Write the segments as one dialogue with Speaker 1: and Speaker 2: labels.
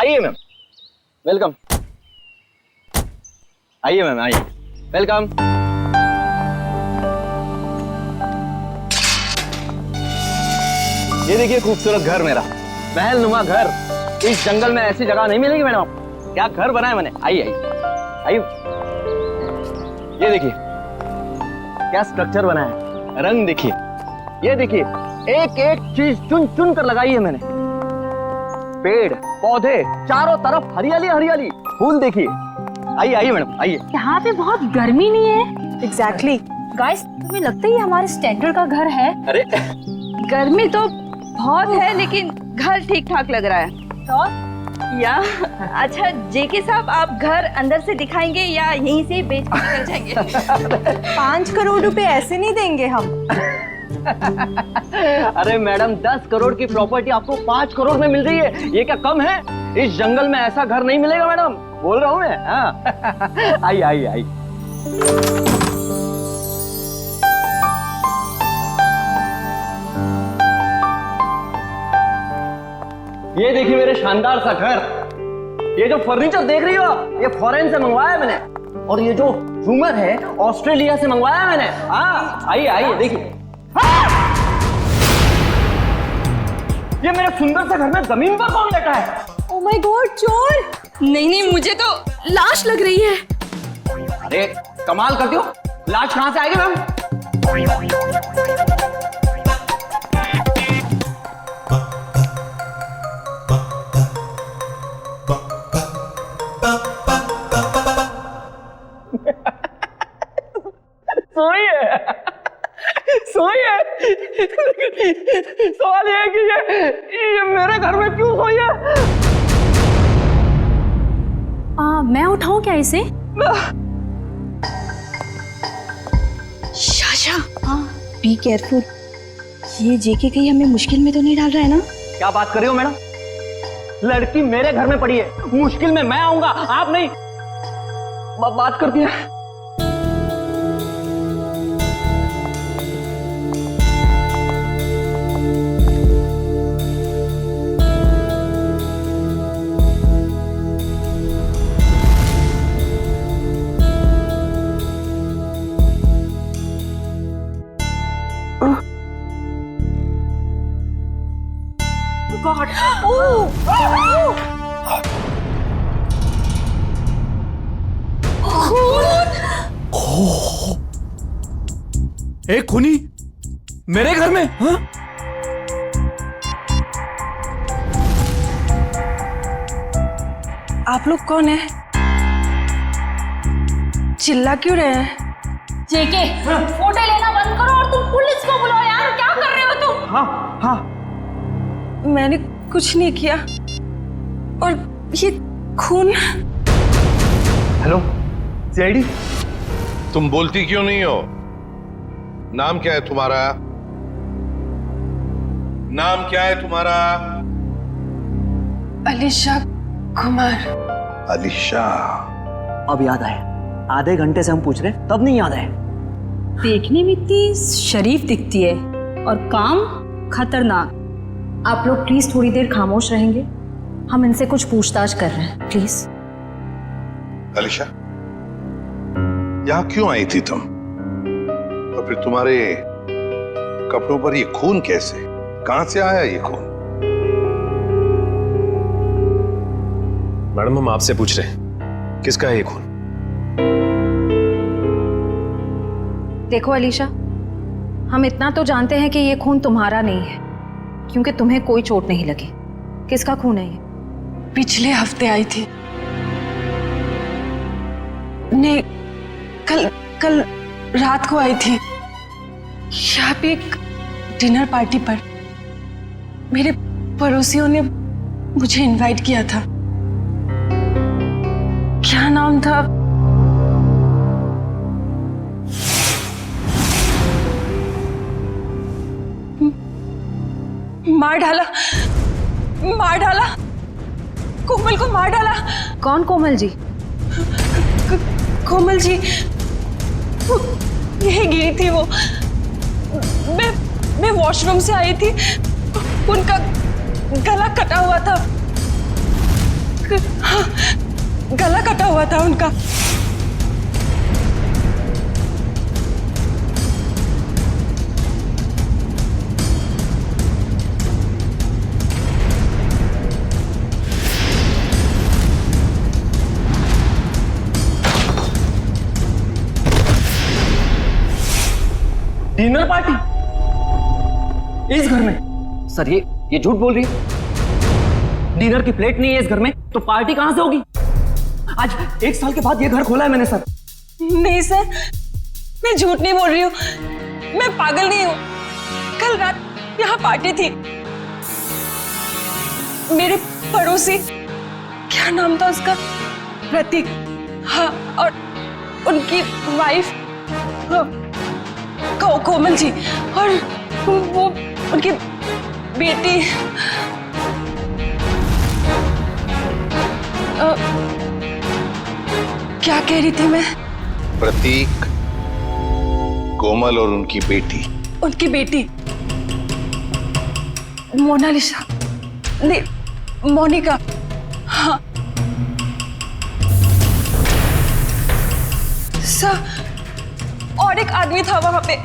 Speaker 1: आइए ma'am, welcome. आइए ma'am, आइए, वेलकम। ये देखिए खूबसूरत घर मेरा, महल नुमा घर। इस जंगल में ऐसी जगह नहीं मिलेगी मैडम। क्या घर बनाया मैंने। आइए आइए आइए, ये देखिए क्या स्ट्रक्चर बनाया है, रंग देखिए, ये देखिए एक एक चीज चुन चुन कर लगाई है मैंने। पेड़ पौधे चारों तरफ हरियाली हरियाली, फूल देखिए। आइए आइए मैडम, आइए।
Speaker 2: यहाँ पे बहुत गर्मी नहीं है?
Speaker 3: एग्जैक्टली।
Speaker 2: गाइस, तुम्हें लगता है ये हमारे स्टैंडर्ड का घर है?
Speaker 1: अरे
Speaker 4: गर्मी तो बहुत है, लेकिन घर ठीक ठाक लग रहा है।
Speaker 2: तो
Speaker 4: या अच्छा जेके साहब, आप घर अंदर से दिखाएंगे या यहीं से बेच कर निकल जाएंगे?
Speaker 3: 5 करोड़ रुपए ऐसे नहीं देंगे हम।
Speaker 1: अरे मैडम, 10 करोड़ की प्रॉपर्टी आपको 5 करोड़ में मिल रही है, ये क्या कम है? इस जंगल में ऐसा घर नहीं मिलेगा मैडम, बोल रहा हूँ मैं। हाँ। आइए आइए आइए। ये देखिए मेरे शानदार सा घर। ये जो फर्नीचर देख रही हो ये फॉरेन से मंगवाया है मैंने, और ये जो झूमर है ऑस्ट्रेलिया से मंगवाया है मैंने। हाँ आइए आइए देखिए। ये मेरे सुंदर से घर में जमीन पर कौन बैठा है?
Speaker 3: ओह माय गॉड, चोर!
Speaker 4: नहीं नहीं, मुझे तो लाश लग रही है।
Speaker 1: अरे कमाल करती हो, लाश कहां से आएगी मैम? सोई है। सवाल ये है कि ये मेरे घर में क्यों सोई है?
Speaker 2: मैं उठाऊं क्या इसे?
Speaker 4: शाशा, हाँ बी केयरफुल। ये जेके कहीं हमें मुश्किल में तो नहीं डाल रहा है ना?
Speaker 1: क्या बात कर रही हो मैडम? लड़की मेरे घर में पड़ी है, मुश्किल में मैं आऊंगा, आप नहीं। बात करती है।
Speaker 2: गॉड!
Speaker 5: एक खूनी मेरे घर में? हाँ?
Speaker 3: आप लोग कौन है? चिल्ला क्यों रहे हैं?
Speaker 2: जेके, फोटो लेना बंद करो और तुम पुलिस को बुलाओ यार। क्या कर रहे हो तुम?
Speaker 1: हाँ हाँ,
Speaker 3: मैंने कुछ नहीं किया। और ये खून।
Speaker 1: Hello CID.
Speaker 6: तुम बोलती क्यों नहीं हो? नाम क्या है तुम्हारा? नाम क्या है तुम्हारा?
Speaker 3: अलीशा कुमार।
Speaker 6: अलीशा।
Speaker 1: अब याद आया, आधे घंटे से हम पूछ रहे तब नहीं याद आया।
Speaker 2: देखने में इतनी शरीफ दिखती है और काम खतरनाक। आप लोग प्लीज थोड़ी देर खामोश रहेंगे, हम इनसे कुछ पूछताछ कर रहे हैं, प्लीज।
Speaker 6: अलीशा, यहां क्यों आई थी तुम? और फिर तुम्हारे कपड़ों पर ये खून कैसे? कहां से आया ये खून?
Speaker 5: मैडम, हम आपसे पूछ रहे हैं, किसका है ये खून?
Speaker 2: देखो अलीशा, हम इतना तो जानते हैं कि ये खून तुम्हारा नहीं है, क्योंकि तुम्हें कोई चोट नहीं लगी। किसका खून है ये?
Speaker 3: पिछले हफ्ते आई थी। नहीं, कल रात को आई थी। यहाँ पे एक डिनर पार्टी पर मेरे पड़ोसियों ने मुझे इनवाइट किया था। क्या नाम था? मार डाला, कोमल को मार डाला।
Speaker 2: कौन कोमल जी?
Speaker 3: कोमल जी यही गिरी थी वो। मैं वॉशरूम से आई थी, उनका गला कटा हुआ था। हाँ, गला कटा हुआ था उनका।
Speaker 1: डिनर पार्टी इस घर में? सर ये झूठ बोल रही है। डिनर की प्लेट नहीं है इस घर में, तो पार्टी कहां से होगी? आज 1 साल के बाद ये घर खोला है मैंने सर।
Speaker 3: नहीं सर, मैं झूठ नहीं बोल रही हूँ, मैं पागल नहीं हूँ। कल रात यहाँ पार्टी थी। मेरे पड़ोसी, क्या नाम था उसका, प्रतीक, हाँ, और उनकी वाइफ कोमल जी, और वो उनकी बेटी क्या कह रही थी मैं?
Speaker 6: प्रतीक, कोमल और उनकी बेटी
Speaker 3: मोनालिसा, नहीं, मोनिका, हाँ। सर, और एक आदमी था वहां पे,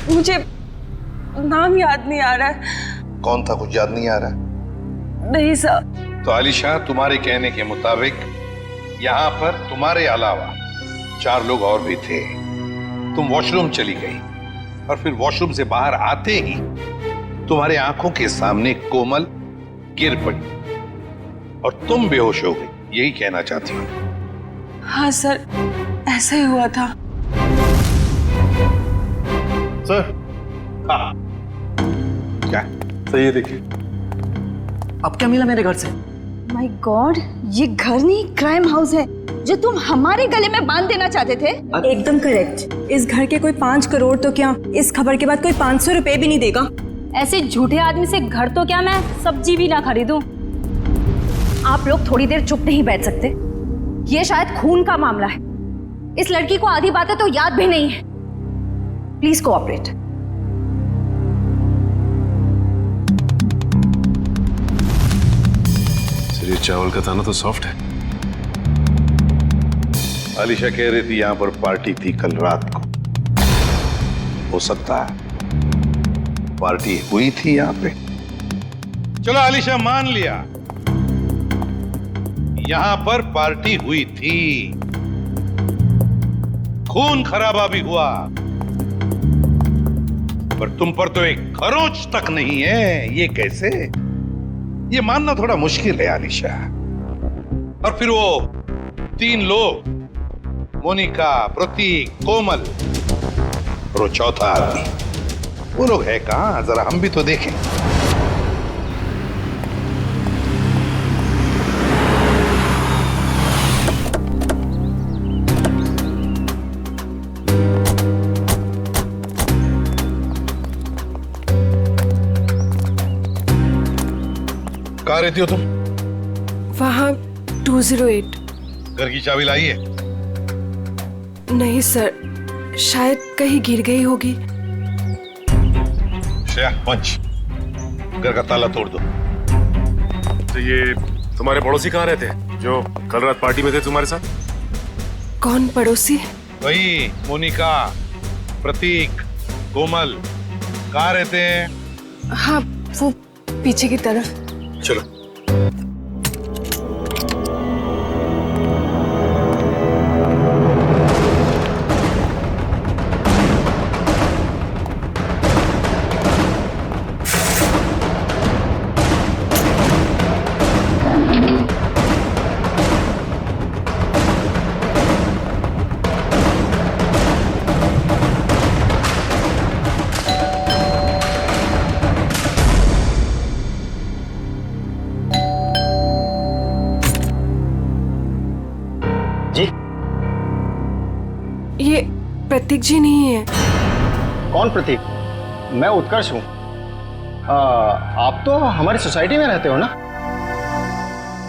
Speaker 3: मुझे नाम याद नहीं आ रहा है।
Speaker 6: कौन था, कुछ याद नहीं आ रहा?
Speaker 3: नहीं सर।
Speaker 6: तो आलिशा, तुम्हारे कहने के मुताबिक यहाँ पर तुम्हारे अलावा 4 लोग और भी थे। तुम वॉशरूम चली गई और फिर वॉशरूम से बाहर आते ही तुम्हारे आंखों के सामने कोमल गिर पड़ी और तुम बेहोश हो गई। यही कहना चाहती हूँ?
Speaker 3: हाँ सर, ऐसा ही हुआ था।
Speaker 5: सर,
Speaker 6: हाँ, क्या
Speaker 5: सही है, देखिए।
Speaker 1: अब क्या मिला मेरे घर से?
Speaker 4: माय गॉड, ये घर नहीं क्राइम हाउस है जो तुम हमारे गले में बांध देना चाहते थे।
Speaker 7: एकदम करेक्ट। इस घर के कोई 5 करोड़ तो क्या, इस खबर के बाद कोई 500 रुपए भी नहीं देगा।
Speaker 2: ऐसे झूठे आदमी से घर तो क्या, मैं सब्जी भी ना खरीदूं।
Speaker 4: आप लोग थोड़ी देर चुप नहीं बैठ सकते? ये शायद खून का मामला है। इस लड़की को आधी बातें तो याद भी नहीं है। Please cooperate.
Speaker 5: सर, ये चावल का दाना तो सॉफ्ट है।
Speaker 6: आलिशा कह रही थी यहाँ पर पार्टी थी कल रात को। हो सकता है पार्टी हुई थी यहाँ पे। चलो आलिशा, मान लिया यहाँ पर पार्टी हुई थी, खून खराबा भी हुआ, पर तुम पर तो एक खरोंच तक नहीं है। ये कैसे? ये मानना थोड़ा मुश्किल है आलिशा। और फिर वो 3 लोग, मोनिका, प्रतीक, कोमल और वो चौथा आदमी, वो लोग है कहां? जरा हम भी तो देखें। कहाँ रहती हो तुम?
Speaker 3: वहाँ 208।
Speaker 6: घर की चाबी लाई है?
Speaker 3: नहीं सर, शायद कहीं गिर गई होगी।
Speaker 6: श्रेया, पंच, घर का ताला तोड़ दो।
Speaker 5: तो ये तुम्हारे पड़ोसी कहाँ रहते हैं जो कल रात पार्टी में थे तुम्हारे साथ?
Speaker 3: कौन पड़ोसी?
Speaker 6: वही मोनिका, प्रतीक, कोमल, कहाँ रहते हैं?
Speaker 3: हाँ, वो पीछे की तरफ।
Speaker 6: चलो।
Speaker 3: ये प्रतीक जी नहीं है।
Speaker 8: कौन प्रतीक? मैं उत्कर्ष हूँ। आप तो हमारी सोसाइटी में रहते हो ना?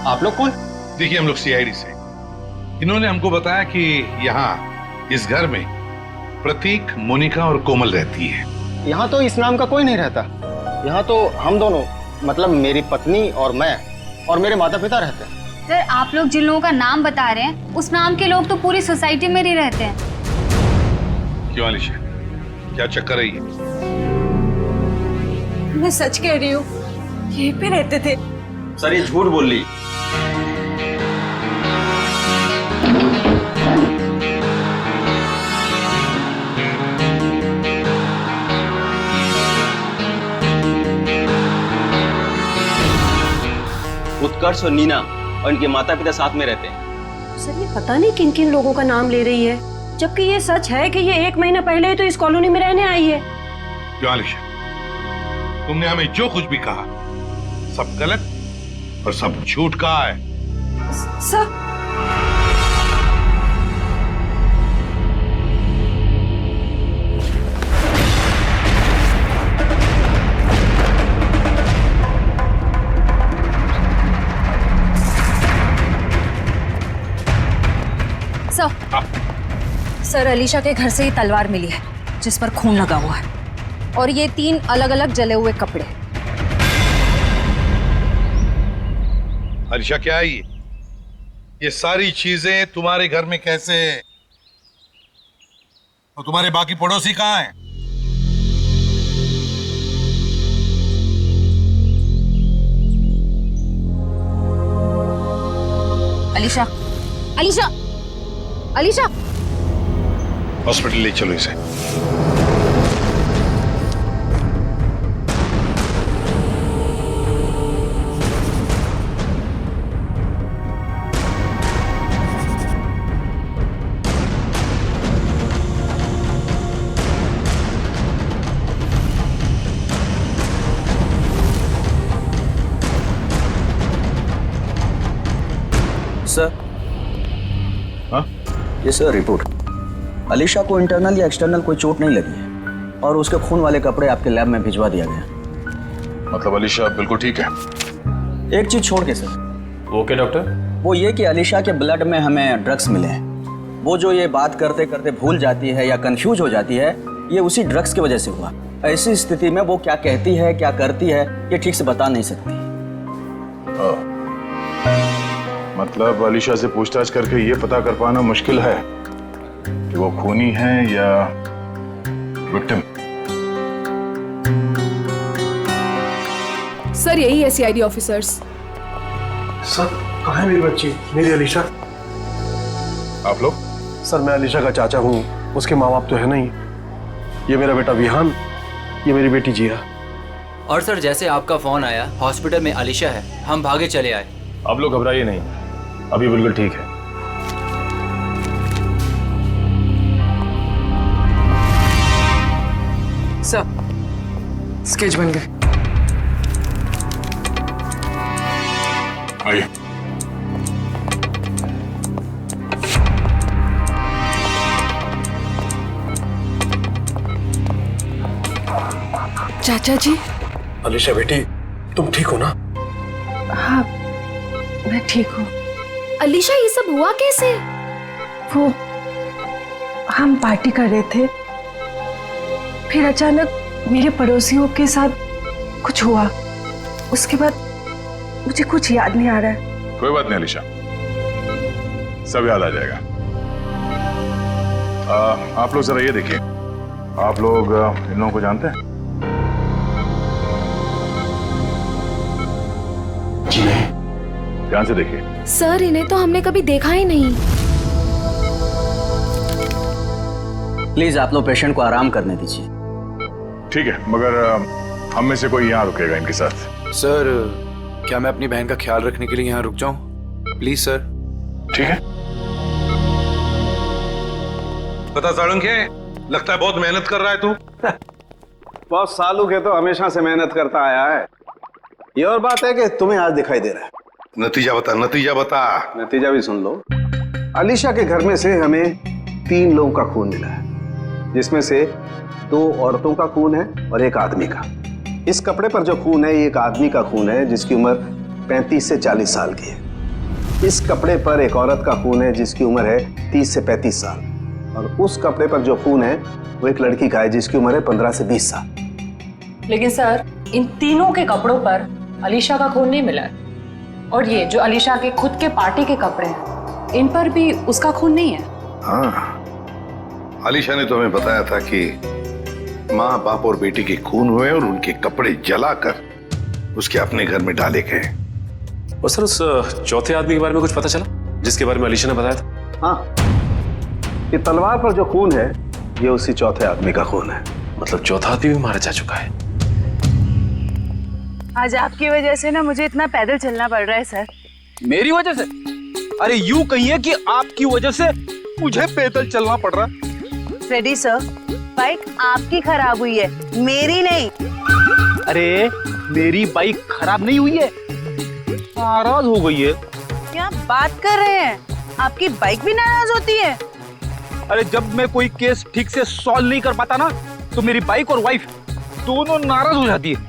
Speaker 8: आप लोग कौन?
Speaker 6: देखिए, हम लोग सीआईडी से। इन्होंने हमको बताया कि यहाँ इस घर में प्रतीक, मोनिका और कोमल रहती है।
Speaker 8: यहाँ तो इस नाम का कोई नहीं रहता। यहाँ तो हम दोनों, मतलब मेरी पत्नी और मैं, और मेरे माता पिता रहते हैं।
Speaker 4: सर आप लोग जिन लोगों का नाम बता रहे हैं उस नाम के लोग तो पूरी सोसाइटी में ही रहते हैं।
Speaker 6: क्यों अलीशा, क्या चक्कर है ये?
Speaker 7: मैं सच कह रही हूँ, यहीं पे रहते थे।
Speaker 1: सर ये झूठ बोल रही। उत्कर्ष और नीना और इनके माता पिता साथ में रहते हैं।
Speaker 9: सर ये पता नहीं किन किन लोगों का नाम ले रही है, जबकि ये सच है कि ये 1 महीना पहले ही तो इस कॉलोनी में रहने आई है।
Speaker 6: क्यों अलीशा, तुमने हमें जो कुछ भी कहा सब गलत और सब झूठ कहा है।
Speaker 7: सर
Speaker 2: सर अलीशा के घर से ही तलवार मिली है जिस पर खून लगा हुआ है, और ये 3 अलग अलग जले हुए कपड़े।
Speaker 6: अलीशा क्या है ये सारी चीजें तुम्हारे घर में कैसे? और तुम्हारे बाकी पड़ोसी कहाँ हैं?
Speaker 2: अलीशा, अलीशा, अलीशा,
Speaker 6: हॉस्पिटल ले चलो इसे।
Speaker 1: सर,
Speaker 8: हाँ?
Speaker 1: ये सर रिपोर्ट। अलीशा को इंटरनल या एक्सटर्नल कोई चोट नहीं लगी है और उसके खून वाले कपड़े आपके लैब में भिजवा दिया गया।
Speaker 5: मतलब अलीशा बिल्कुल ठीक है?
Speaker 1: एक चीज छोड़ के सर।
Speaker 5: Okay doctor.
Speaker 1: वो ये कि अलीशा के ब्लड में हमें ड्रग्स मिले हैं। वो जो ये बात करते करते भूल जाती है या कंफ्यूज हो जाती है, ये उसी ड्रग्स की वजह से हुआ। ऐसी स्थिति में वो क्या कहती है क्या करती है ये ठीक से बता नहीं सकती।
Speaker 5: मतलब अलीशा से पूछताछ करके ये पता कर पाना मुश्किल है कि वो खूनी है या विक्टिम।
Speaker 3: सर यही है सीआईडी ऑफिसर्स।
Speaker 10: सर कहाँ है मेरी बच्ची, मेरी अलीशा?
Speaker 5: आप लोग?
Speaker 10: सर मैं अलीशा का चाचा हूँ, उसके माँ बाप तो है नहीं। ये मेरा बेटा विहान, ये मेरी बेटी जिया।
Speaker 11: और सर जैसे आपका फोन आया हॉस्पिटल में अलीशा है, हम भागे चले आए।
Speaker 5: आप लोग घबराइए नहीं, अभी बिल्कुल ठीक है।
Speaker 3: सर स्केच बन गए।
Speaker 5: आइए।
Speaker 3: चाचा जी।
Speaker 10: अलीशा बेटी तुम ठीक हो ना?
Speaker 3: हाँ मैं ठीक हूँ।
Speaker 4: अलीशा ये सब हुआ कैसे?
Speaker 3: वो हम पार्टी कर रहे थे, फिर अचानक मेरे पड़ोसियों के साथ कुछ हुआ। उसके बाद मुझे कुछ याद नहीं आ रहा है।
Speaker 5: कोई बात नहीं अलीशा, सब याद आ जाएगा। आप लोग जरा ये देखिए, आप लोग इन लोगों को जानते हैं?
Speaker 10: जी नहीं।
Speaker 5: ध्यान से देखिए।
Speaker 4: सर इन्हें तो हमने कभी देखा ही नहीं।
Speaker 1: प्लीज आप लोग पेशेंट को आराम करने दीजिए।
Speaker 5: ठीक है, मगर हम में से कोई यहाँ रुकेगा इनके साथ?
Speaker 11: सर क्या मैं अपनी बहन का ख्याल रखने के लिए यहाँ रुक जाऊं? Please sir.
Speaker 5: ठीक है।
Speaker 6: पता साळुंखे, लगता है बहुत मेहनत कर रहा है तू।
Speaker 8: बॉस सालू के तो हमेशा से मेहनत करता आया है। ये और बात है कि तुम्हें आज दिखाई दे रहा है।
Speaker 6: नतीजा बता, नतीजा बता।
Speaker 8: नतीजा भी सुन लो। अलीशा के घर में से हमें 3 लोगों का खून मिला है, जिसमें से 2 औरतों का खून है और 1 आदमी का। इस कपड़े पर जो खून है ये एक आदमी का खून है जिसकी उम्र 35 से 40 साल की है। इस कपड़े पर एक औरत का खून है जिसकी उम्र है 30 से 35 साल, और उस कपड़े पर जो खून है वो एक लड़की का है जिसकी उम्र है 15 से 20 साल।
Speaker 9: लेकिन सर इन तीनों के कपड़ों पर अलीशा का खून नहीं मिला है।
Speaker 2: और ये जो अलीशा के खुद के पार्टी के कपड़े हैं, इन पर भी उसका खून नहीं है?
Speaker 6: हाँ, आलिशा ने तो हमें बताया था कि माँ बाप और बेटी के खून हुए और उनके कपड़े जलाकर उसके अपने घर में डाले गए।
Speaker 10: और सर उस चौथे आदमी के बारे में कुछ पता चला जिसके बारे में अलीशा ने बताया था?
Speaker 8: हाँ, ये तलवार पर जो खून है ये उसी चौथे आदमी का खून है।
Speaker 10: मतलब चौथा आदमी भी मारा जा चुका है।
Speaker 3: आज आपकी वजह से ना मुझे इतना पैदल चलना पड़ रहा है सर।
Speaker 1: मेरी वजह से? अरे यूं कहिए कि आपकी वजह से मुझे पैदल चलना पड़ रहा है।
Speaker 3: फ्रेडी सर, बाइक आपकी खराब हुई है, मेरी नहीं।
Speaker 1: अरे मेरी बाइक खराब नहीं हुई है, नाराज हो गई है।
Speaker 3: क्या बात कर रहे हैं? आपकी बाइक भी नाराज होती है?
Speaker 1: अरे जब मैं कोई केस ठीक से सॉल्व नहीं कर पाता ना, तो मेरी बाइक और वाइफ दोनों नाराज हो जाती है।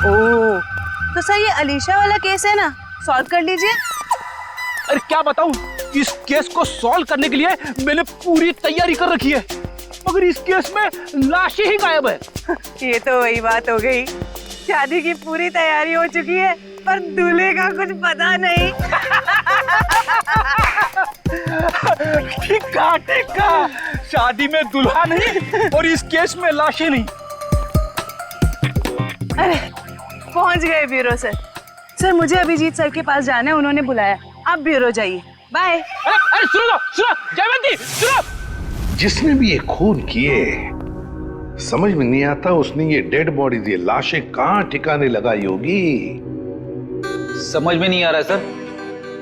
Speaker 3: ओह, तो सर ये अलीशा वाला केस है ना, सॉल्व कर लीजिए।
Speaker 1: अरे क्या बताऊं, इस केस को सॉल्व करने के लिए मैंने पूरी तैयारी कर रखी है, मगर इस केस में लाशें ही गायब है।
Speaker 3: ये तो वही बात हो गई, शादी की पूरी तैयारी हो चुकी है पर दूल्हे का कुछ पता नहीं।
Speaker 1: ठीक कहा, शादी में दुल्हा नहीं और इस केस में लाशें नहीं।
Speaker 3: अरे पहुंच गए ब्यूरो सर। सर मुझे अभिजीत सर के पास जाना है, उन्होंने बुलाया। आप ब्यूरो जाइए, बाय।
Speaker 1: अरे सुनो जयवंती, सुनो।
Speaker 6: जिसने भी ये खून किए, समझ में नहीं आता उसने ये डेड बॉडी, ये लाशें कहां ठिकाने लगाई होगी।
Speaker 12: समझ में नहीं आ रहा सर,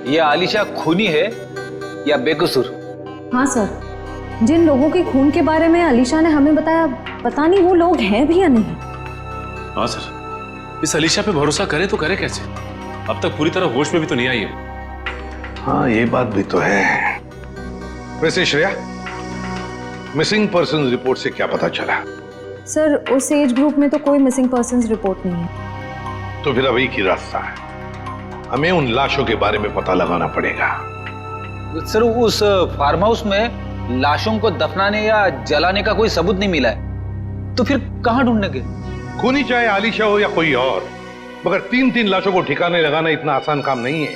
Speaker 12: ये आलिशा खूनी है या बेकसूर?
Speaker 2: हाँ सर, जिन लोगों के खून के बारे में अलीशा ने हमें बताया, पता नहीं वो लोग हैं भी या नहीं।
Speaker 10: हाँ सर, इस अलीशा पे भरोसा करें तो करें कैसे? अब तक पूरी तरह होश में भी तो नहीं आई है।
Speaker 6: हाँ ये बात भी तो है। वैसे श्रेया, मिसिंग पर्सन रिपोर्ट से क्या पता चला?
Speaker 2: सर उस एज ग्रुप में तो कोई मिसिंग पर्संस रिपोर्ट नहीं है।
Speaker 6: तो फिर अब एक ही रास्ता है, हमें उन लाशों के बारे में पता लगाना पड़ेगा।
Speaker 12: सर उस फार्म हाउस में लाशों को दफनाने या जलाने का कोई सबूत नहीं मिला है, तो फिर कहां ढूंढने के?
Speaker 6: खूनी चाहे आलिशा हो या कोई और, मगर 3-3 लाशों को ठिकाने लगाना इतना आसान काम नहीं है।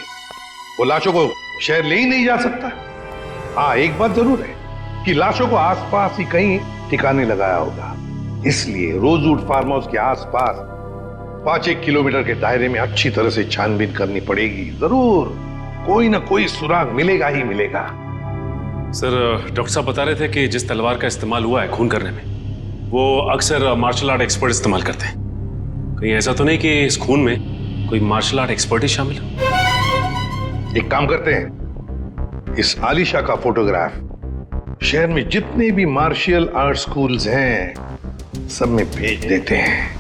Speaker 6: वो लाशों को शहर ले ही नहीं जा सकता। हाँ एक बात जरूर है कि लाशों को आसपास ही कहीं ठिकाने लगाया होगा, इसलिए रोजवुड फार्म हाउस के आसपास 5-1 किलोमीटर के दायरे में अच्छी तरह से छानबीन करनी पड़ेगी। जरूर कोई ना कोई सुराग मिलेगा ही मिलेगा।
Speaker 10: सर डॉक्टर साहब बता रहे थे कि जिस तलवार का इस्तेमाल हुआ है खून करने में, वो अक्सर मार्शल आर्ट एक्सपर्ट इस्तेमाल करते हैं। कहीं ऐसा तो नहीं कि इस खून में कोई मार्शल आर्ट एक्सपर्ट ही शामिल हो?
Speaker 6: एक काम करते हैं, इस आलिशा का फोटोग्राफ शहर में जितने भी मार्शल आर्ट स्कूल्स हैं सब में भेज देते हैं।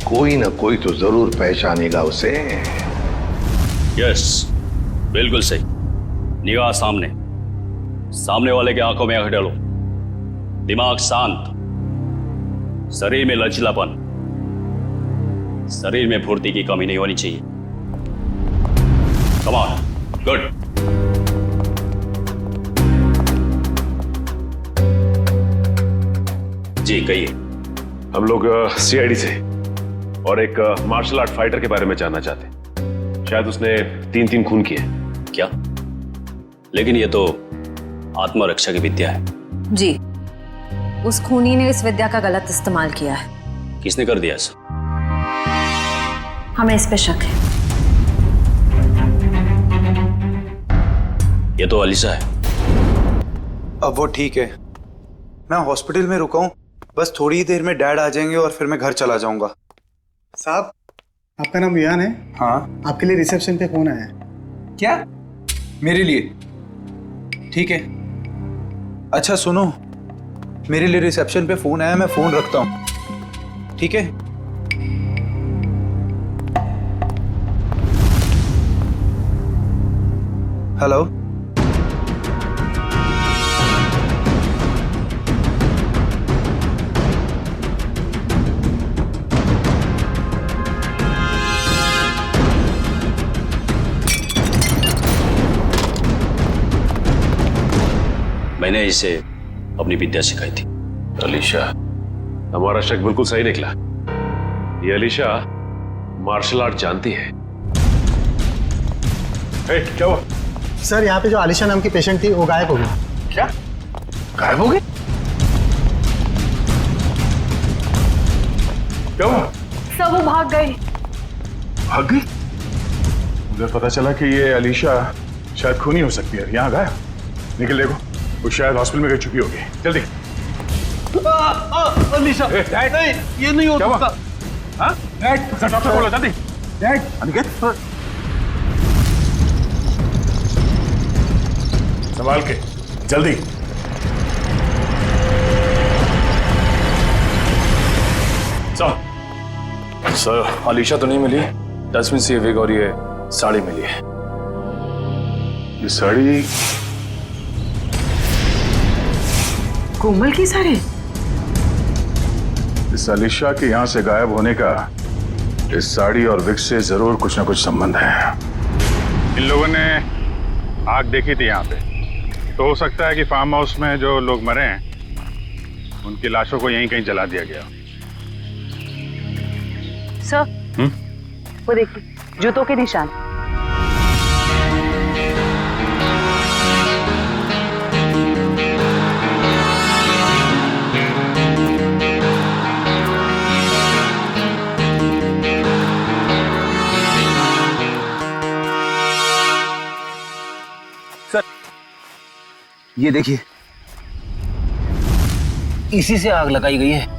Speaker 6: कोई ना कोई तो जरूर पहचानेगा उसे।
Speaker 13: यस, बिल्कुल सही। निगाह सामने, सामने वाले के आंखों में आंख डालो, दिमाग शांत, शरीर में लचीलापन, शरीर में फुर्ती की कमी नहीं होनी चाहिए। Come on, good. जी कहिए।
Speaker 10: हम लोग सीआईडी से और एक मार्शल आर्ट फाइटर के बारे में जानना चाहते हैं। शायद उसने 3 खून किए।
Speaker 13: क्या? लेकिन ये तो आत्मरक्षा की विद्या है।
Speaker 2: जी, उस खूनी ने इस विद्या का गलत इस्तेमाल किया है।
Speaker 13: किसने कर दिया ऐसा?
Speaker 2: हमें इस पे शक है।
Speaker 13: ये तो अलीशा है।
Speaker 14: अब वो ठीक है, मैं हॉस्पिटल में रुका हूँ, बस थोड़ी ही देर में डैड आ जाएंगे और फिर मैं घर चला जाऊंगा।
Speaker 15: साहब, आपका नाम विहान है?
Speaker 14: हाँ।
Speaker 15: आपके लिए रिसेप्शन पे फोन आया है।
Speaker 14: क्या? मेरे लिए? ठीक है। अच्छा सुनो, मेरे लिए रिसेप्शन पे फोन आया, मैं फोन रखता हूँ, ठीक है? हेलो,
Speaker 13: मैंने इसे अपनी विद्या सिखाई थी।
Speaker 10: अलीशा, हमारा शक बिल्कुल सही निकला। ये अलीशा मार्शल आर्ट जानती है।
Speaker 5: क्या हुआ?
Speaker 15: सर यहाँ पे जो आलिशा नाम की पेशेंट थी वो गायब हो गई।
Speaker 5: क्या गायब हो गई? क्या हुआ?
Speaker 3: सब वो भाग गई।
Speaker 5: भाग गई? मुझे पता चला कि ये अलीशा शायद खूनी हो सकती है। यहाँ गायब। निकल देखो, वो शायद हॉस्पिटल में गई चुकी होगी। जल्दी।
Speaker 1: अलीशा नहीं, ये नहीं हो सकता।
Speaker 5: हाँ? डॉक्टर बोलो जल्दी। अनिकेत संभाल के जल्दी।
Speaker 16: सर अलीशा तो नहीं मिली। डस्टबिन से ये विग और ये साड़ी मिली है।
Speaker 5: ये साड़ी
Speaker 3: कोमल की साड़ी?
Speaker 5: इस अलीशा के यहाँ से गायब होने का इस साड़ी और विग से जरूर कुछ ना कुछ संबंध है। इन लोगों ने आग देखी थी यहाँ पे, तो हो सकता है कि फार्म हाउस में जो लोग मरे हैं उनकी लाशों को यहीं कहीं जला दिया गया।
Speaker 3: सर वो देखिए, जूतों के निशान।
Speaker 12: सर ये देखिए, इसी से आग लगाई गई है।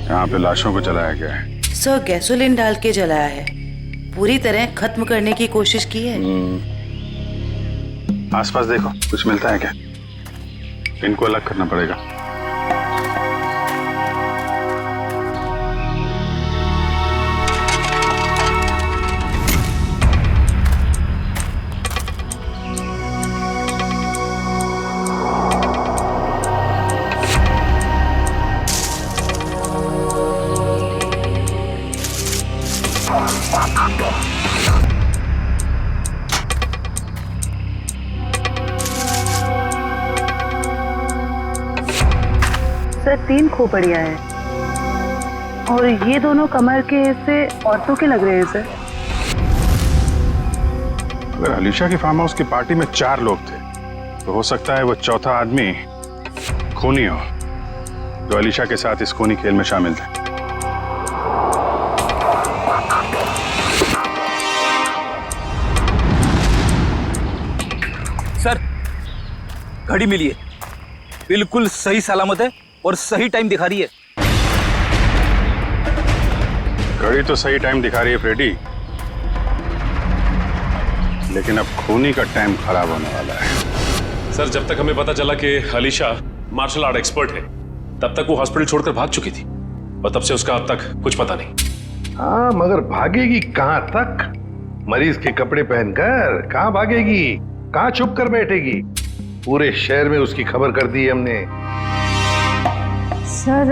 Speaker 5: यहाँ पे लाशों को जलाया गया है।
Speaker 17: सर गैसोलीन डाल के जलाया है, पूरी तरह खत्म करने की कोशिश की है।
Speaker 5: आसपास देखो, कुछ मिलता है क्या? इनको अलग करना पड़ेगा।
Speaker 3: सर 3 खोपड़ियां हैं और ये दोनों कमर के हिस्से औरतों के लग रहे हैं सर।
Speaker 5: अगर अलीशा की फार्म हाउस की पार्टी में 4 लोग थे तो हो सकता है वो चौथा आदमी खूनी हो, जो अलीशा के साथ इस खूनी खेल में शामिल थे।
Speaker 12: सर घड़ी मिली है, बिल्कुल सही सलामत है और सही टाइम दिखा रही है।
Speaker 5: घड़ी तो सही टाइम दिखा रही है फ्रेडी, लेकिन अब खूनी का टाइम खराब होने वाला है।
Speaker 10: सर जब तक हमें पता चला कि अलीशा मार्शल आर्ट एक्सपर्ट है, तब तक वो हॉस्पिटल छोड़कर भाग चुकी थी और तब से उसका अब तक कुछ पता नहीं।
Speaker 6: हाँ, मगर भागेगी कहां तक? मरीज के कपड़े पहनकर कहां भागेगी? कहां छुप कर बैठेगी? पूरे शहर में उसकी खबर कर दी है हमने।
Speaker 2: सर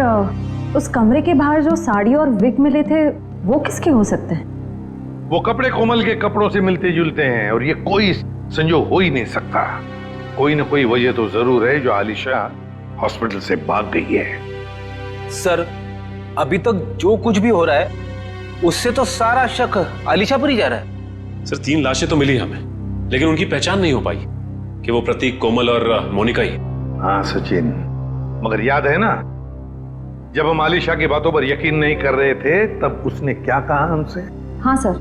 Speaker 2: उस कमरे के बाहर जो साड़ी और विग मिले थे वो किसके हो सकते हैं?
Speaker 6: वो कपड़े कोमल के कपड़ों से मिलते जुलते हैं और ये कोई संजोग हो ही नहीं सकता। कोई ना कोई वजह तो जरूर है जो आलिशा हॉस्पिटल से भाग गई है।
Speaker 12: सर अभी तक जो कुछ भी हो रहा है उससे तो सारा शक आलिशा पर ही जा रहा है।
Speaker 10: सर 3 लाशें तो मिली हमें, लेकिन उनकी पहचान नहीं हो पाई कि वो प्रतीक, कोमल और मोनिका ही।
Speaker 6: हाँ सचिन, मगर याद है ना जब हम आलिशा की बातों पर यकीन नहीं कर रहे थे तब उसने क्या कहा हमसे?
Speaker 2: हाँ सर,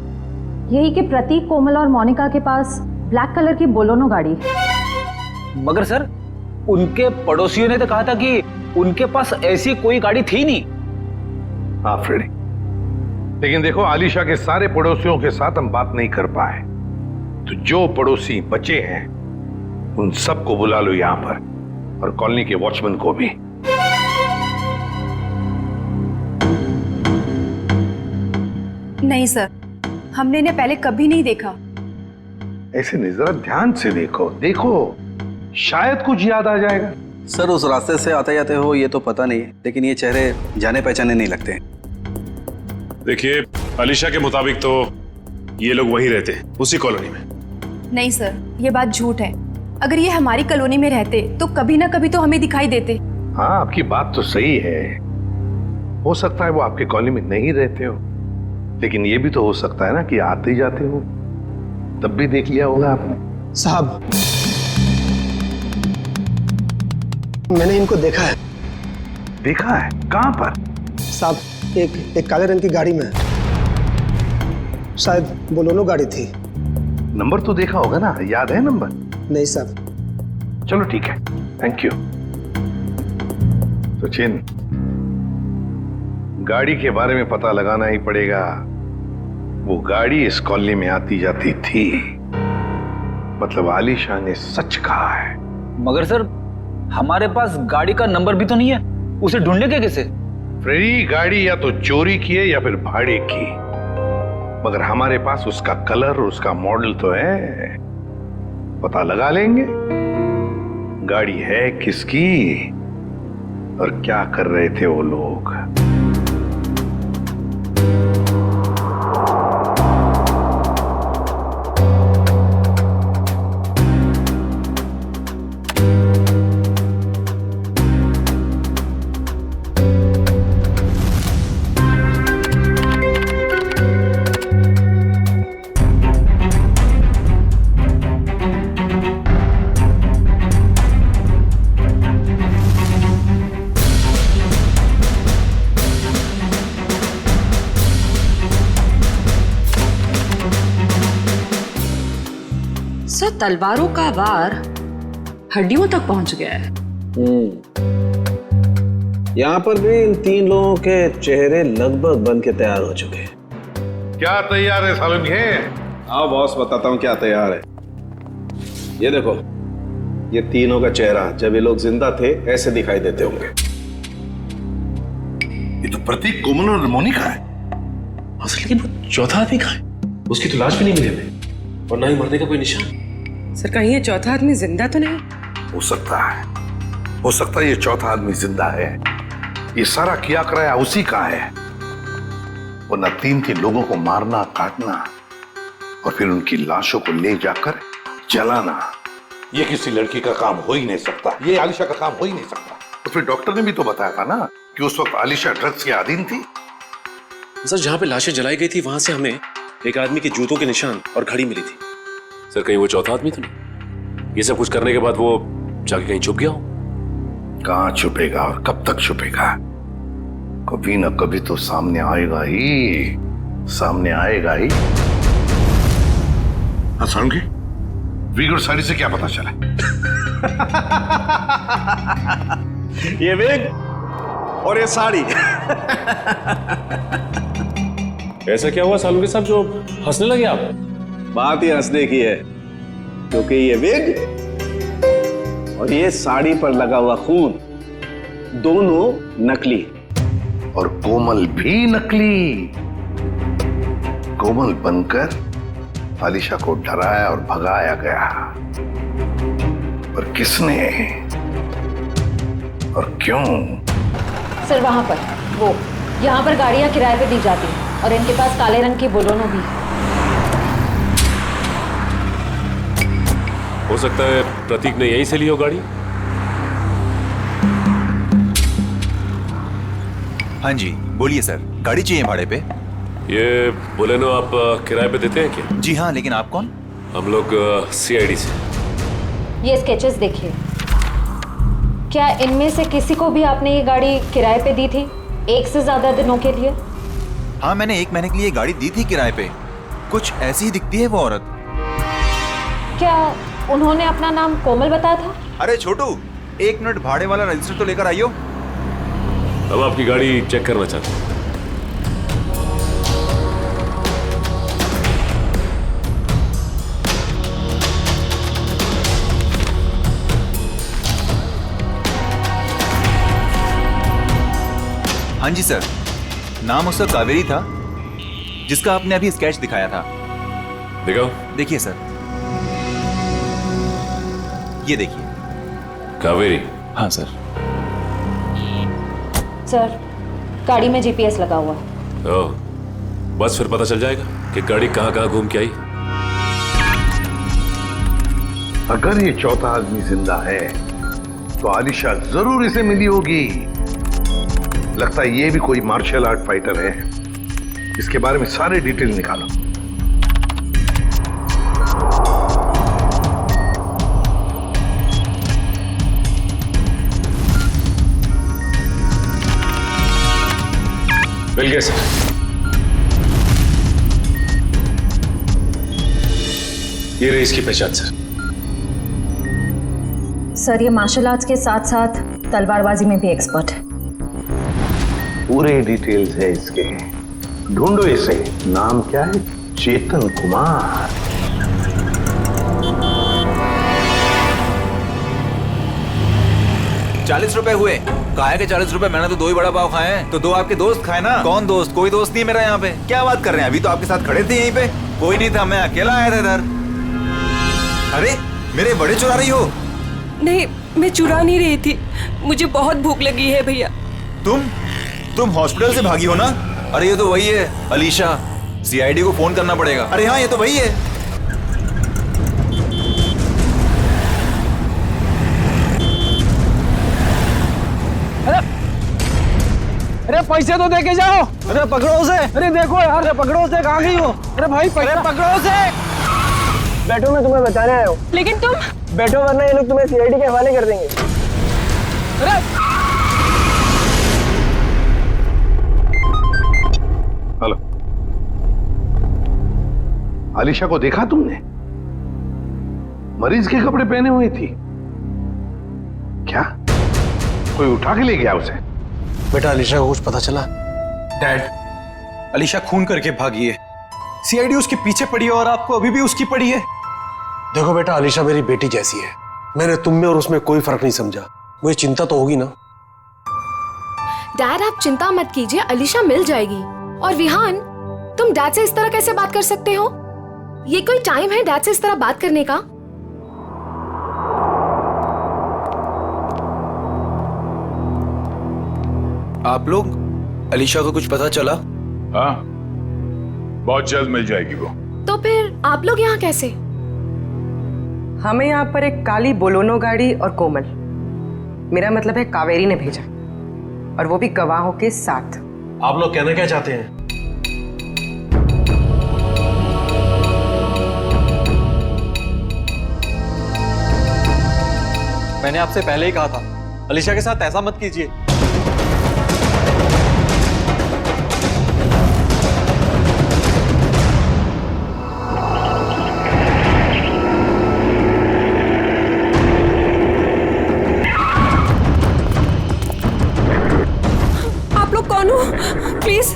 Speaker 2: यही कि प्रतीक, कोमल और मोनिका के पास ब्लैक कलर की बोलोनो गाड़ी है।
Speaker 12: मगर सर उनके पड़ोसियों ने तो कहा था कि उनके पास ऐसी कोई गाड़ी थी नहीं।
Speaker 6: हाँ फ्रेडी, लेकिन देखो आलिशा के सारे पड़ोसियों के साथ हम बात नहीं कर पाए, तो जो पड़ोसी बचे हैं उन सबको बुला लो यहां पर और कॉलोनी के वॉचमैन को भी।
Speaker 3: नहीं सर, हमने इन्हें पहले कभी नहीं देखा।
Speaker 6: ऐसे नहीं, जरा ध्यान से देखो, देखो शायद कुछ याद आ जाएगा।
Speaker 8: सर उस रास्ते से आते जाते हो ये तो पता नहीं है, लेकिन ये चेहरे जाने पहचाने नहीं लगते।
Speaker 10: देखिए अलीशा के मुताबिक तो ये लोग वहीं रहते हैं, उसी कॉलोनी में।
Speaker 3: नहीं सर, ये बात झूठ है। अगर ये हमारी कॉलोनी में रहते तो कभी ना कभी तो हमें दिखाई देते।
Speaker 6: हाँ, आपकी बात तो सही है। हो सकता है वो आपके कॉलोनी में नहीं रहते हो, लेकिन ये भी तो हो सकता है ना कि आते ही जाते हो, तब भी देख लिया होगा आपने।
Speaker 15: साहब, मैंने इनको देखा है।
Speaker 6: देखा है? कहां पर?
Speaker 15: साहब, एक काले रंग की गाड़ी में, शायद बोलेरो गाड़ी थी।
Speaker 6: नंबर तो देखा होगा ना, याद है नंबर?
Speaker 15: नहीं साहब।
Speaker 6: चलो ठीक है, थैंक यू। सचिन, गाड़ी के बारे में पता लगाना ही पड़ेगा। वो गाड़ी इस कॉलोनी में आती जाती थी, मतलब आलिशा ने सच कहा है।
Speaker 12: मगर सर, हमारे पास गाड़ी का नंबर भी तो नहीं है, उसे ढूंढने के कैसे?
Speaker 6: फ्रेडी, गाड़ी या तो चोरी की है या फिर भाड़े की, मगर हमारे पास उसका कलर और उसका मॉडल तो है, पता लगा लेंगे गाड़ी है किसकी और क्या कर रहे थे वो लोग।
Speaker 2: सर, तलवारों का वार हड्डियों तक पहुंच गया है।
Speaker 8: यहाँ पर भी इन 3 लोगों के चेहरे लगभग बन के तैयार हो चुके हैं।
Speaker 6: क्या तैयार है सालुंखे?
Speaker 8: आओ बॉस, बताता हूँ क्या तैयार है। ये देखो, ये तीनों का चेहरा जब ये लोग जिंदा थे ऐसे दिखाई देते होंगे।
Speaker 6: ये तो प्रतीक, कोमल और मोनिका है।
Speaker 10: असल लेकिन वो चौथा आदमी कहाँ है? उसकी तो लाश भी नहीं मिली हमें, और ना ही मरने का कोई निशान।
Speaker 3: सर, कहीं ये चौथा आदमी जिंदा तो नहीं?
Speaker 6: हो सकता है, हो सकता है ये चौथा आदमी जिंदा है। ये सारा किया कराया उसी का है। वरना 3 लोगों को मारना, काटना और फिर उनकी लाशों को ले जाकर जलाना, ये किसी लड़की का काम हो ही नहीं सकता। ये आलिशा का काम हो ही नहीं सकता। तो फिर डॉक्टर ने भी तो बताया था ना कि उस वक्त आलिशा ड्रग्स के अधीन थी।
Speaker 10: सर, जहां पे लाशें जलाई गई थी वहां से हमें एक आदमी के जूतों के निशान और घड़ी मिली थी। सर, कहीं वो चौथा आदमी तो नहीं? ये सब कुछ करने के बाद वो जाके कहीं छुप गया हो?
Speaker 6: कहां छुपेगा और कब तक छुपेगा? कभी ना कभी तो सामने आएगा ही, सामने आएगा ही। हाँ सालुंखे, विग और साड़ी से क्या पता चला?
Speaker 8: ये विग और ये साड़ी।
Speaker 10: ऐसा क्या हुआ सालुंखे साहब जो हंसने लगे आप?
Speaker 8: बात ही हंसने की है, क्योंकि ये विग और ये साड़ी पर लगा हुआ खून दोनों नकली,
Speaker 6: और कोमल भी नकली। कोमल बनकर आलिशा को डराया और भगाया गया, पर किसने और क्यों?
Speaker 4: सर, वहां पर वो, यहाँ पर गाड़ियां किराए पे दी जाती हैं और इनके पास काले रंग की बोलेरो भी।
Speaker 10: हो सकता है प्रतीक ने यहीं से ली हो गाड़ी।
Speaker 14: हाँ जी, बोलिए सर, गाड़ी चाहिए भाड़े पे?
Speaker 10: ये बोलेरो आप किराए पे देते हैं क्या?
Speaker 14: जी हाँ, लेकिन आप कौन?
Speaker 10: हम लोग CID से।
Speaker 4: ये स्केचेस देखिए, क्या इनमें से किसी को भी आपने ये गाड़ी किराए पे दी थी 1 से ज्यादा दिनों के लिए?
Speaker 14: हाँ, मैंने 1 महीने के लिए गाड़ी दी थी किराए पे। कुछ ऐसी ही दिखती है वो औरत।
Speaker 4: क्या उन्होंने अपना नाम कोमल बताया था?
Speaker 14: अरे छोटू, 1 मिनट, भाड़े वाला रजिस्टर तो लेकर आइयो।
Speaker 10: हम आपकी गाड़ी चेक करना चाहते हैं।
Speaker 14: हाँ जी सर, नाम उसका कावेरी था, जिसका आपने अभी स्केच दिखाया था।
Speaker 10: दिखाओ।
Speaker 14: देखिए सर, ये देखिए।
Speaker 10: कावेरी?
Speaker 14: हाँ सर।
Speaker 4: सर, गाड़ी में GPS लगा हुआ है।
Speaker 10: ओह, बस फिर पता चल जाएगा कि गाड़ी कहाँ कहाँ घूम के आई।
Speaker 6: अगर ये चौथा आदमी जिंदा है तो आलिशा जरूर इसे मिली होगी। लगता है ये भी कोई मार्शल आर्ट फाइटर है। इसके बारे में सारे डिटेल निकालो।
Speaker 10: मिल गया सर। ये रही इसकी पहचान सर।
Speaker 2: सर ये मार्शल आर्ट्स के साथ साथ तलवारबाजी में भी एक्सपर्ट है।
Speaker 6: पूरे डिटेल्स है इसके। ढूंढो इसे। नाम क्या है? चेतन कुमार।
Speaker 14: ₹40 हुए। काहे के 40 रुपए? मैंने तो 2 ही बड़ा पाव खाए हैं। तो 2 आपके दोस्त खाए ना। कौन दोस्त? कोई दोस्त नहीं मेरा यहाँ पे। क्या बात कर रहे हैं? अभी तो आपके साथ खड़े थे यहीं पे। कोई नहीं था, मैं अकेला आया था इधर। अरे मेरे बड़े चुरा रही हो?
Speaker 3: नहीं, मैं चुरा नहीं रही थी। मुझे बहुत भूख लगी है भैया।
Speaker 14: तुम हॉस्पिटल से भागी हो ना? अरे ये तो वही है अलीशा। सीआईडी को फोन करना पड़ेगा। अरे हाँ, ये तो वही है।
Speaker 1: अरे पैसे तो दे के जाओ। अरे पकड़ो उसे। अरे देखो यार, अरे पकड़ो उसे। कहाँ गई हो? अरे भाई पैसे पकड़ो उसे। बैठो, मैं तुम्हें बचाने आया हूँ।
Speaker 3: लेकिन तुम
Speaker 1: बैठो वरना ये लोग तुम्हें सीआईडी के हवाले कर देंगे। अरे
Speaker 6: हेलो, आलिशा को देखा तुमने? मरीज के कपड़े पहने हुई थी। क्या कोई उठा के ले गया उसे?
Speaker 15: बेटा अलीशा को कुछ पता चला?
Speaker 14: डैड, अलीशा खून करके भागी है। सीआईडी उसके पीछे पड़ी है और आपको अभी भी उसकी पड़ी है।
Speaker 15: देखो बेटा, अलीशा मेरी बेटी जैसी है। मैंने तुम में और उसमें कोई फर्क नहीं समझा। मुझे चिंता तो होगी ना।
Speaker 18: डैड आप चिंता मत कीजिए, अलीशा मिल जाएगी। और विहान, तुम डैड से इस तरह कैसे बात कर सकते हो? ये कोई टाइम है डैड से इस तरह बात करने का?
Speaker 14: आप लोग, अलीशा को कुछ पता चला?
Speaker 5: हाँ, बहुत जल्द मिल जाएगी वो।
Speaker 18: तो फिर आप लोग यहाँ कैसे?
Speaker 3: हमें यहाँ पर एक काली बोलोनो गाड़ी और कोमल, मेरा मतलब है कावेरी ने भेजा, और वो भी गवाहों के साथ।
Speaker 15: आप लोग कहना क्या चाहते हैं?
Speaker 1: मैंने आपसे पहले ही कहा था, अलीशा के साथ ऐसा मत कीजिए।
Speaker 3: आप लोग कौन हो? प्लीज,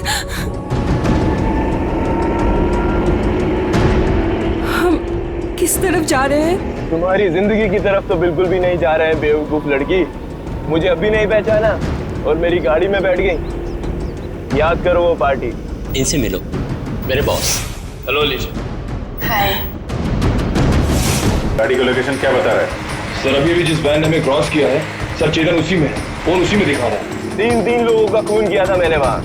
Speaker 3: हम किस तरफ जा रहे हैं?
Speaker 1: तुम्हारी जिंदगी की तरफ तो बिल्कुल भी नहीं जा रहे हैं बेवकूफ लड़की। मुझे अभी नहीं पहचाना और मेरी गाड़ी में बैठ गई। याद करो वो पार्टी।
Speaker 13: इनसे मिलो, मेरे बॉस।
Speaker 1: हेलो अलीशा।
Speaker 3: हाय।
Speaker 5: गाड़ी का लोकेशन क्या बता रहा है?
Speaker 16: सर अभी जिस वैन ने हमें क्रॉस किया है, सर चेतन उसी में है। फोन उसी में दिखा रहा है।
Speaker 1: 3 लोगों का खून किया था मैंने वहां,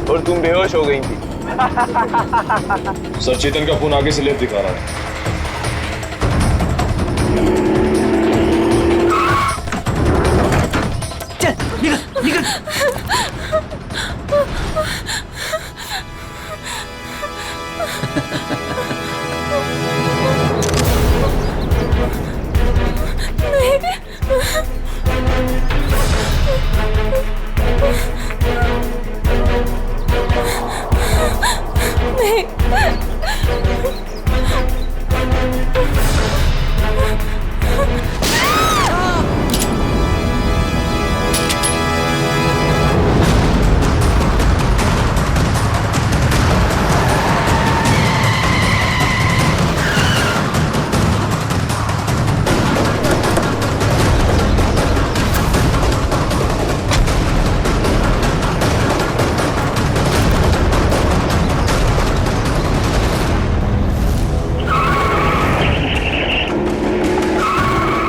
Speaker 1: और तुम बेहोश हो गई थी।
Speaker 16: सर चेतन का फोन आगे से लेफ्ट दिखा रहा है।
Speaker 1: निकल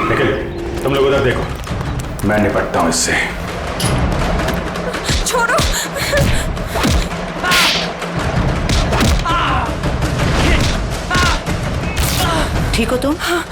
Speaker 1: निकल।
Speaker 5: तुम लोग उधर देखो, मैं निपटता हूं इससे।
Speaker 3: छोड़ो।
Speaker 17: ठीक हो तुम?
Speaker 3: हाँ।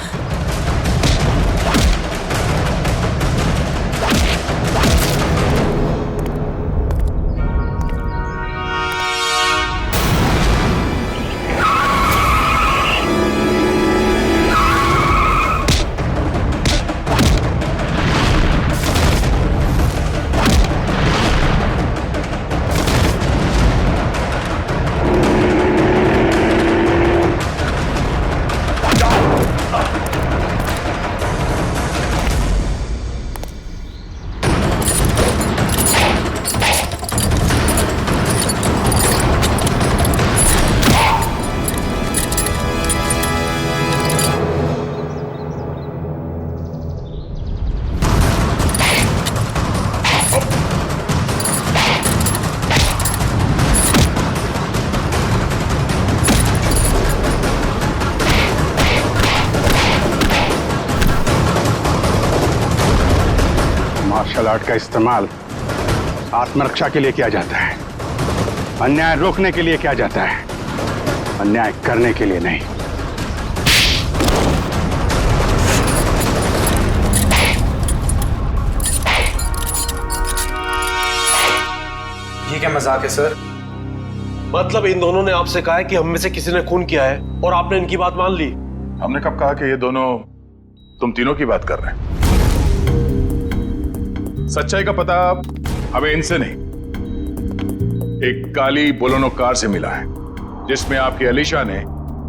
Speaker 5: मार्शल आर्ट का इस्तेमाल आत्मरक्षा के लिए किया जाता है, अन्याय रोकने के लिए किया जाता है, अन्याय करने के लिए नहीं।
Speaker 15: ये क्या मजाक है सर? मतलब इन दोनों ने आपसे कहा है कि हम में से किसी ने खून किया है और आपने इनकी बात मान ली?
Speaker 5: हमने कब कहा कि ये दोनों तुम तीनों की बात कर रहे हैं? सच्चाई का पता हमें इनसे नहीं, एक काली बोलेरो कार से मिला है जिसमें आपकी अलीशा ने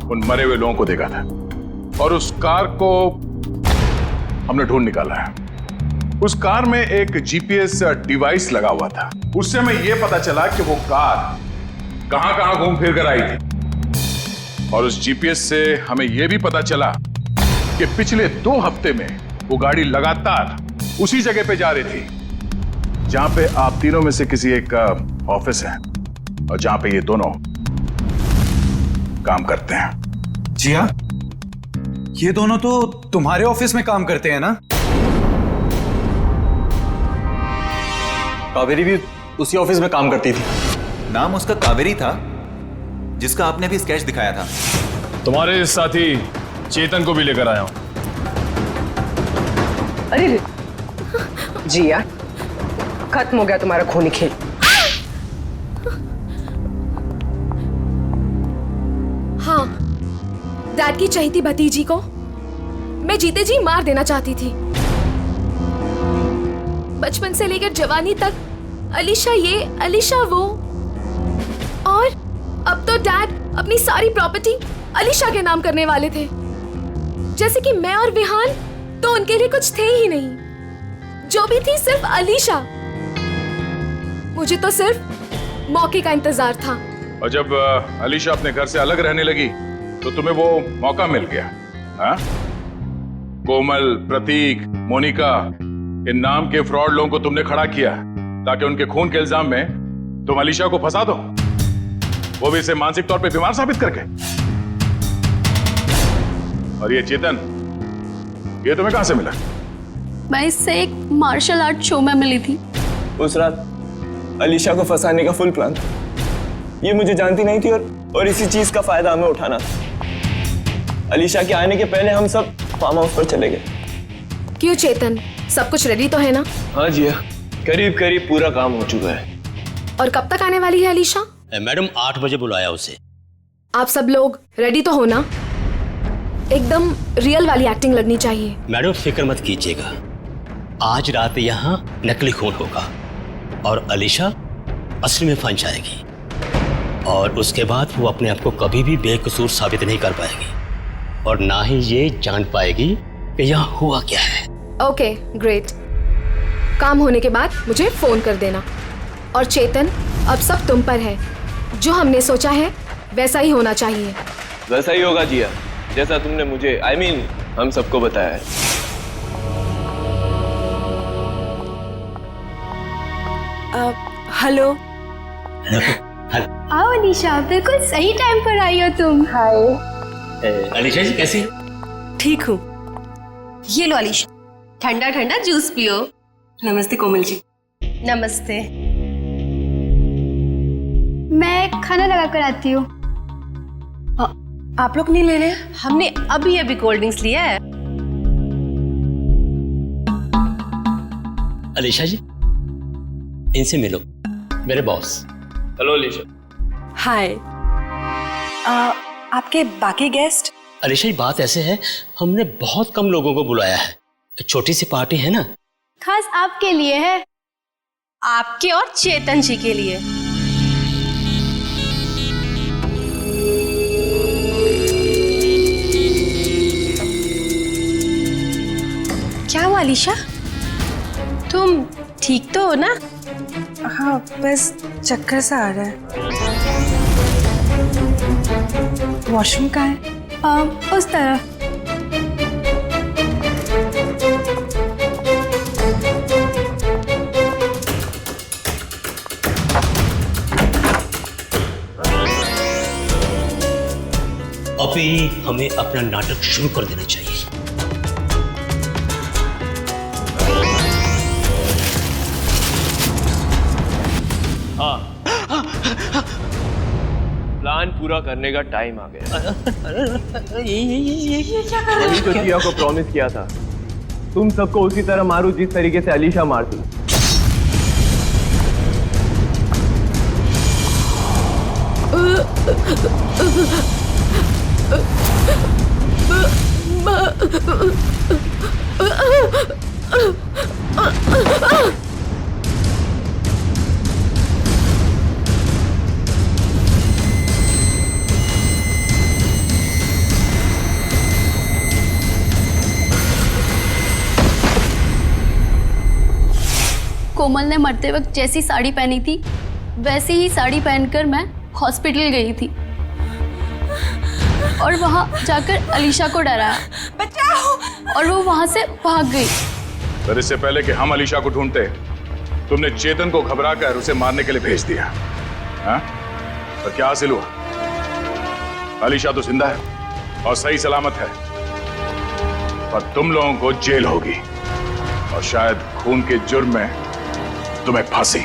Speaker 5: उन मरे हुए लोगों को देखा था और उस कार को हमने ढूंढ निकाला है। उस कार में एक जीपीएस डिवाइस लगा हुआ था। उससे हमें यह पता चला कि वो कार कहां कहां घूम फिर कर आई थी और उस जीपीएस से हमें यह भी पता चला कि पिछले 2 हफ्ते में वो गाड़ी लगातार उसी जगह पे जा रही थी जहां पे आप तीनों में से किसी एक का ऑफिस है और जहां पे ये दोनों काम करते हैं।
Speaker 14: जी हाँ, ये दोनों तो तुम्हारे ऑफिस में काम करते हैं ना?
Speaker 1: कावेरी भी उसी ऑफिस में काम करती थी।
Speaker 14: नाम उसका कावेरी था जिसका आपने भी स्केच दिखाया था।
Speaker 16: तुम्हारे साथी चेतन को भी लेकर आया हूं।
Speaker 3: अरे जी यार, खत्म हो गया तुम्हारा खूनी खेल।
Speaker 18: हाँ, डैड की चहेती भतीजी को मैं जीते जी मार देना चाहती थी। बचपन से लेकर जवानी तक अलीशा ये अलीशा वो, और अब तो डैड अपनी सारी प्रॉपर्टी अलीशा के नाम करने वाले थे। जैसे कि मैं और विहान तो उनके लिए कुछ थे ही नहीं, जो भी थी सिर्फ अलीशा। मुझे तो सिर्फ मौके का इंतजार था।
Speaker 5: और जब अलीशा अपने घर से अलग रहने लगी तो तुम्हें वो मौका मिल गया। हाँ? कोमल, प्रतीक, मोनिका, इन नाम के फ्रॉड लोगों को तुमने खड़ा किया ताकि उनके खून के इल्जाम में तुम अलीशा को फंसा दो, वो भी इसे मानसिक तौर पे बीमार साबित करके। और ये चेतन, ये तुम्हें कहां से मिला?
Speaker 2: मैं इससे एक मार्शल आर्ट शो में मिली थी।
Speaker 1: उस रात अलीशा को फंसाने का फुल प्लान था। ये मुझे जानती नहीं थी और इसी चीज का फायदा हमें उठाना था। अलीशा के आने के पहले हम सब फार्म हाउस पर चले गए।
Speaker 18: क्यों चेतन, सब कुछ रेडी तो है ना?
Speaker 1: हाँ जी, करीब करीब पूरा काम हो चुका है।
Speaker 18: और कब तक आने वाली है अलीशा?
Speaker 13: मैडम 8 बजे बुलाया उसे।
Speaker 18: आप सब लोग रेडी तो हो ना? एकदम रियल वाली एक्टिंग लगनी चाहिए।
Speaker 13: मैडम फिक्र मत कीजिएगा, आज रात यहाँ नकली खून होगा और अलीशा असली में फंस जाएगी और उसके बाद वो अपने आप को कभी भी बेकसूर साबित नहीं कर पाएगी और ना ही ये जान पाएगी कि यहाँ हुआ क्या है।
Speaker 18: Okay, great. काम होने के बाद मुझे फोन कर देना। और चेतन, अब सब तुम पर है। जो हमने सोचा है वैसा ही होना चाहिए।
Speaker 1: वैसा ही होगा जिया, जैसा तुमने मुझे हम सबको बताया है।
Speaker 3: हेलो।
Speaker 2: आओ अलीशा, बिल्कुल सही टाइम पर आई हो तुम।
Speaker 3: हाय
Speaker 13: अलीशा जी कैसी?
Speaker 3: ठीक हूँ।
Speaker 2: ये लो अलीशा, ठंडा ठंडा जूस पियो।
Speaker 3: नमस्ते कोमल जी।
Speaker 2: नमस्ते। मैं खाना लगा कर आती हूँ।
Speaker 3: आप लोग नहीं ले रहे?
Speaker 19: हमने अभी अभी कोल्ड ड्रिंक्स लिया है।
Speaker 13: अलीशा जी, इनसे मिलो, मेरे बॉस।
Speaker 16: हेलो अलीशा।
Speaker 3: हाय। आपके बाकी गेस्ट?
Speaker 13: अलीशा जी, बात ऐसे है, हमने बहुत कम लोगों को बुलाया है, छोटी सी पार्टी है ना।
Speaker 19: खास आपके लिए है, आपके और चेतन जी के लिए।
Speaker 3: क्या हुआ अलीशा? तुम ठीक तो हो ना? हाँ, बस चक्कर सा आ रहा है। वॉशरूम कहाँ है?
Speaker 2: उस तरफ।
Speaker 13: अभी हमें अपना नाटक शुरू कर देना चाहिए।
Speaker 16: हाँ, प्लान पूरा करने का टाइम आ गया।
Speaker 1: वही तो जिया को प्रॉमिस किया था, तुम सबको उसी तरह मारू जिस तरीके से अलीशा मारती।
Speaker 19: कोमल ने मरते वक्त जैसी साड़ी पहनी थी वैसी ही साड़ी पहनकर मैं हॉस्पिटल गई थी और वहां जाकर अलीशा को डराया, बचाओ, और वो वहां से भाग गई।
Speaker 5: पर इससे पहले कि हम अलीशा को ढूंढते, तुमने चेतन को घबराकर उसे मारने के लिए भेज दिया। हाँ? पर क्या हासिल हुआ? अलीशा तो जिंदा है और सही सलामत है, पर तुम लोगों को जेल होगी और शायद खून के जुर्म में तुम्हें फांसी।